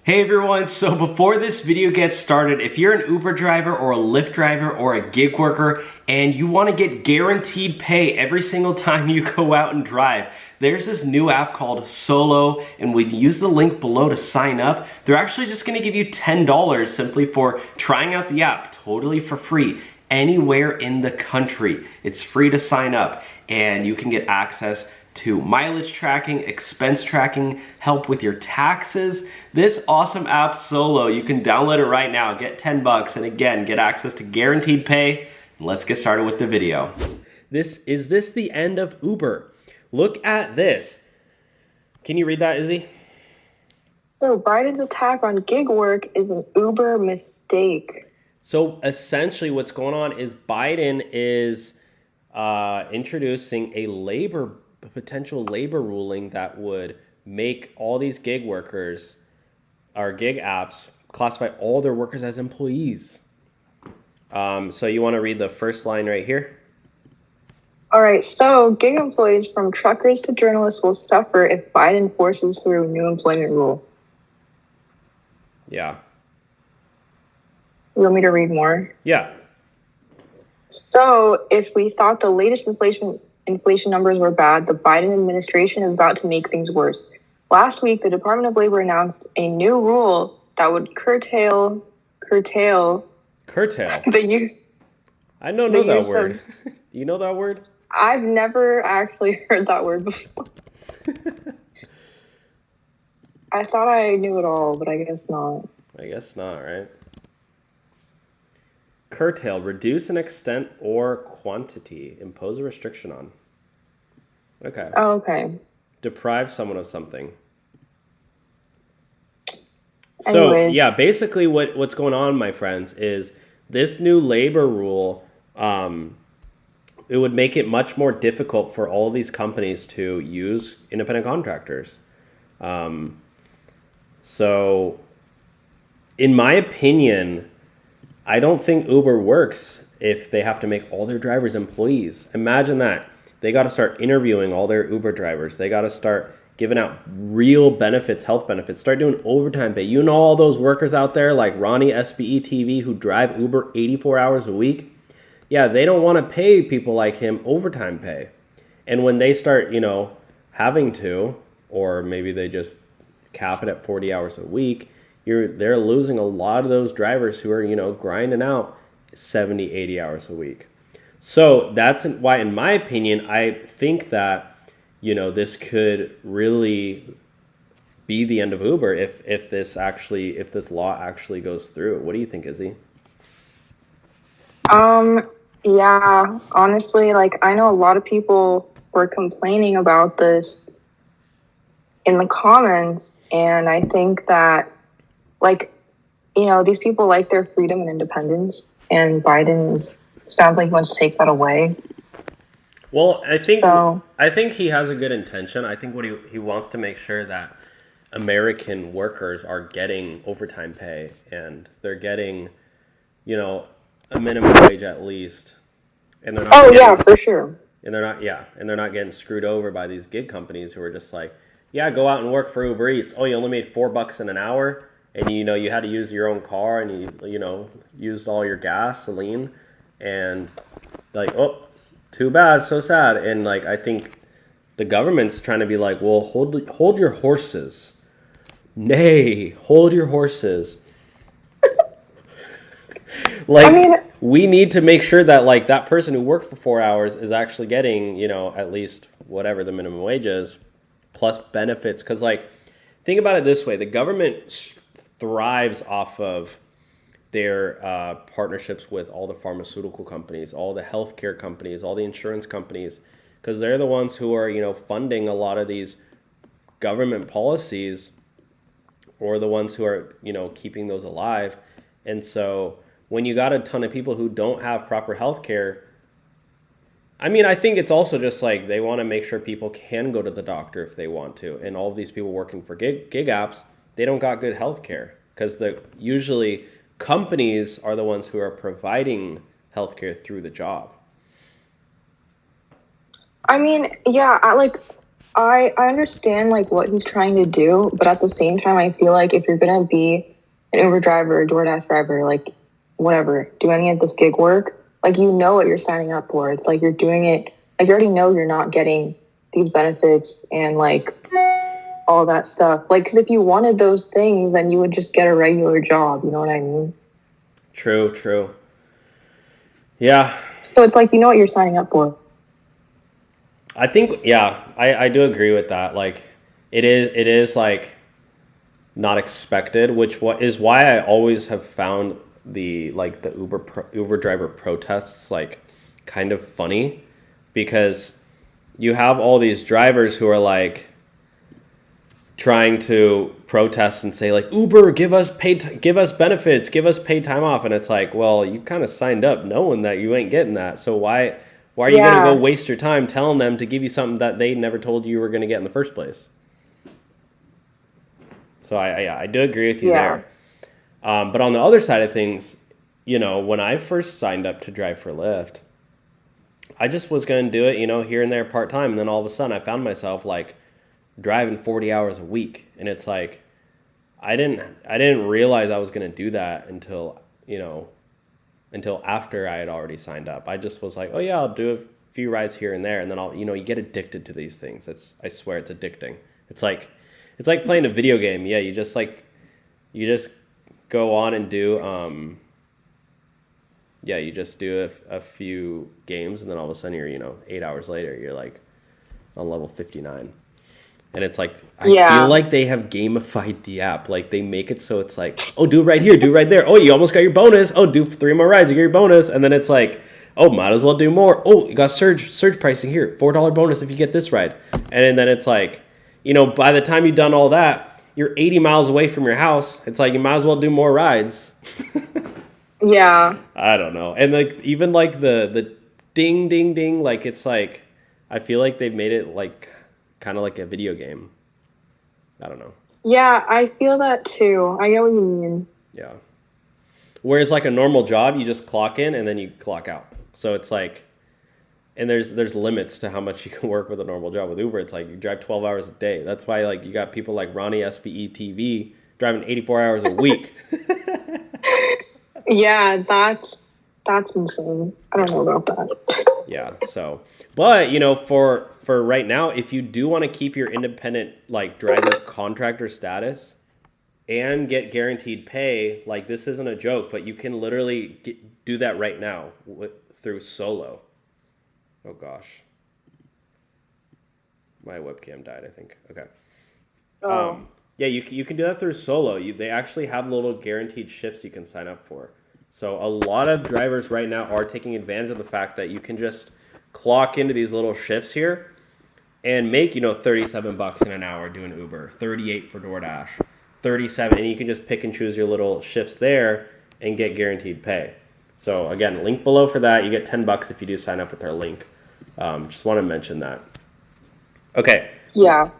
Hey everyone, so before this video gets started, if you're an Uber driver or a Lyft driver or a gig worker and you want to get guaranteed pay every single time you go out and drive, there's this new app called Solo, and when you use the link below to sign up, they're actually just going to give you $10 simply for trying out the app totally for free anywhere in the country. It's free to sign up and you can get access to mileage tracking, expense tracking, help with your taxes. This awesome app Solo, you can download it right now, get 10 bucks, and again, get access to guaranteed pay. Let's get started with the video. Is this the end of Uber? Look at this. Can you read that, Izzy? So Biden's attack on gig work is an Uber mistake. So essentially what's going on is Biden is introducing a potential labor ruling that would make all these gig workers or gig apps classify all their workers as employees. So you want to read the first line right here? All right, so gig employees from truckers to journalists will suffer if Biden forces through new employment rule. Yeah. You want me to read more? Yeah. So if we thought the latest inflation numbers were bad, the Biden administration is about to make things worse. Last week, the Department of Labor announced a new rule that would curtail the use. I don't know that word. Do you know that word? I've never actually heard that word before. I thought I knew it all, but I guess not. I guess not, right? Curtail, reduce an extent or quantity, impose a restriction on. Okay. Oh, okay. Deprive someone of something. Anyways. So yeah, basically what's going on, my friends, is this new labor rule, it would make it much more difficult for all these companies to use independent contractors. So in my opinion, I don't think Uber works if they have to make all their drivers employees. Imagine that. They got to start interviewing all their Uber drivers. They got to start giving out real benefits, health benefits, start doing overtime pay. You know all those workers out there like Ronnie SBE TV who drive Uber 84 hours a week? Yeah, they don't want to pay people like him overtime pay. And when they start, having to, or maybe they just cap it at 40 hours a week, they're losing a lot of those drivers who are, grinding out 70, 80 hours a week. So that's why, in my opinion, I think that, this could really be the end of Uber if this law actually goes through. What do you think, Izzy? Yeah, honestly, I know a lot of people were complaining about this in the comments, and I think that, these people like their freedom and independence, and Biden sounds like he wants to take that away. Well, I think he has a good intention. I think what he wants to make sure that American workers are getting overtime pay and they're getting, a minimum wage at least. And they're not for sure. And they're not getting screwed over by these gig companies who are just like, yeah, go out and work for Uber Eats. Oh, you only made $4 an hour, and you had to use your own car, and you used all your gasoline, and oh, too bad, so sad. And I think the government's trying to be like, well, hold your horses. Nay, hold your horses. We need to make sure that that person who worked for 4 hours is actually getting, at least whatever the minimum wage is, plus benefits. Because think about it this way: the government thrives off of their partnerships with all the pharmaceutical companies, all the healthcare companies, all the insurance companies, because they're the ones who are, funding a lot of these government policies, or the ones who are, keeping those alive. And so when you got a ton of people who don't have proper healthcare, I think it's also just they want to make sure people can go to the doctor if they want to. And all of these people working for gig apps, they don't got good healthcare because usually companies are the ones who are providing healthcare through the job. Yeah, I understand like what he's trying to do, but at the same time, I feel like if you're gonna be an Uber driver, a DoorDash driver, like whatever, do any of this gig work, like you know what you're signing up for. It's like you're doing it, like you already know you're not getting these benefits and like all that stuff. Like, because if you wanted those things, then you would just get a regular job. You know what I mean? True, true. Yeah, So it's like you know what you're signing up for. I think, yeah, I do agree with that. Like, it is like not expected, which what is why I always have found the like the Uber driver protests like kind of funny, because you have all these drivers who are like trying to protest and say like, Uber, give us give us benefits, give us paid time off, and it's like, well, you kind of signed up knowing that you ain't getting that, so why are you gonna go Yeah, waste your time telling them to give you something that they never told you were gonna get in the first place? So I do agree with you yeah, there. But on the other side of things, when I first signed up to drive for Lyft, I just was going to do it, here and there part time. And then all of a sudden I found myself like driving 40 hours a week. And it's like, I didn't realize I was going to do that until after I had already signed up. I just was like, oh yeah, I'll do a few rides here and there. And then you get addicted to these things. I swear it's addicting. It's like playing a video game. Yeah. You just go on and do, you just do a few games, and then all of a sudden you're 8 hours later, you're like on level 59. And it's like, I feel yeah, like they have gamified the app. Like they make it so it's like, oh, do it right here, do it right there. Oh, you almost got your bonus. Oh, do 3 more rides, you get your bonus. And then it's like, oh, might as well do more. Oh, you got surge pricing here, $4 bonus if you get this ride. And then it's like, by the time you've done all that, you're 80 miles away from your house. It's like you might as well do more rides. yeah. I don't know. And like even like the ding ding ding, like it's like I feel like they've made it like kind of like a video game. I don't know. Yeah, I feel that too. I get what you mean. Yeah. Whereas like a normal job, you just clock in and then you clock out. So it's like, and there's limits to how much you can work with a normal job. With Uber, it's like you drive 12 hours a day. That's why like you got people like Ronnie SBE TV driving 84 hours a week. Yeah, that's insane. I don't know about that. Yeah. So, but for right now, if you do want to keep your independent like driver contractor status and get guaranteed pay, like this isn't a joke, but you can literally do that right now through Solo. Oh gosh, my webcam died, I think. Okay. Oh, Yeah, you can do that through Solo. They actually have little guaranteed shifts you can sign up for. So a lot of drivers right now are taking advantage of the fact that you can just clock into these little shifts here and make, $37 in an hour doing Uber, 38 for DoorDash, 37, and you can just pick and choose your little shifts there and get guaranteed pay. So again, link below for that. You get $10 if you do sign up with our link. Just want to mention that. Okay. yeah.